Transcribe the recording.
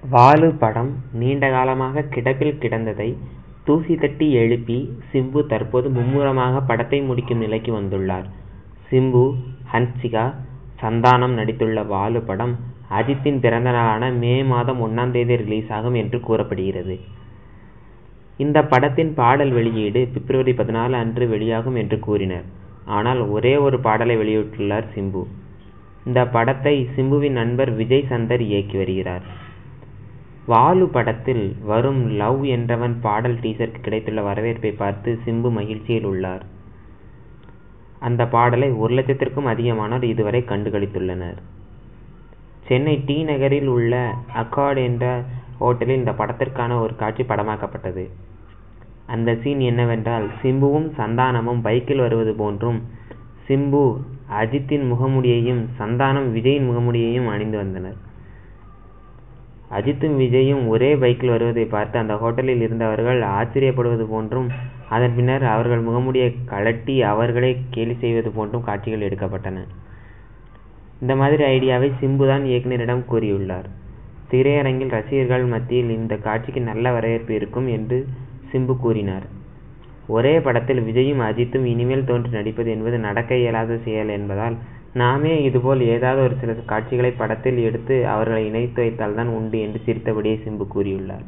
வாலு படம் நீண்ட காலமாக கிடப்பில் கிடந்ததை தூசி தட்டி எழுப்பி சிம்பு தற்போது மும்முரமாக படத்தை முடிக்கும் நிலைக்கு வந்துள்ளார். சிம்பு, ஹன்சிகா, சந்தானம் நடித்துள்ள வாலு படம் அஜித்தின் பிறந்த நாளான மே மாதம் 1ஆம் தேதி ரிலீஸ் ஆகும் என்று கூறப்படுகிறது. இந்த படத்தின் பாடல் வெளியீடு பிப்ரவரி 14 அன்று வெளியாகும் என்று கூறினர். ஆனால் ஒரே ஒரு பாடலை வெளியிட்டுள்ளார் சிம்பு. இந்த படத்தை சிம்புவின் நண்பர் விஜய் சந்தர் இயக்கி வருகிறார். வாலு படத்தில் வரும் லவ் என்றவன் பாடல் டீசருக்கு கிடைத்துள்ள வரவேற்பை பார்த்து சிம்பு மகிழ்ச்சியில் உள்ளார். அந்த பாடலை 1 லட்சத்திற்கும் அதிகமானோர் இதுவரை கண்டுகளித்துள்ளனர். சென்னை டி நகரில் உள்ள அக்கார்ட் என்ற ஹோட்டலில் இந்த படத்திற்கான ஒரு காட்சி படமாக்கப்பட்டது. அந்த சீன் என்னவென்றால், சிம்புவும் சந்தானமும் பைக்கில் வருவது போன்றும், சிம்பு அஜித்தின் முகமுடியையும் சந்தானம் விஜயின் முகமுடியையும் அணிந்து வந்தனர். அஜித்தும் விஜயும் ஒரே பைக்கில் வருவதை பார்த்து அந்த ஹோட்டலில் இருந்தவர்கள் ஆச்சரியப்படுவது போன்றும், அதன் பின்னர் அவர்கள் முகமுடியை கழட்டி அவர்களை கேலி செய்வது போன்றும் காட்சிகள் எடுக்கப்பட்டன. இந்த மாதிரி ஐடியாவை சிம்பு தான் இயக்குனரிடம் கூறியுள்ளார். திரையரங்கில் ரசிகர்கள் மத்தியில் இந்த காட்சிக்கு நல்ல வரவேற்பு இருக்கும் என்று சிம்பு கூறினார். ஒரே படத்தில் விஜயும் அஜித்தும் இனிமேல் தோன்றி நடிப்பது என்பது நடக்க இயலாத செயல் என்பதால், நாமே இதுபோல் ஏதாவது ஒரு சில காட்சிகளை படத்தில் எடுத்து அவர்களை இணைத்து வைத்தால்தான் உண்டு என்று சிரித்தபடியே சிம்பு கூறியுள்ளார்.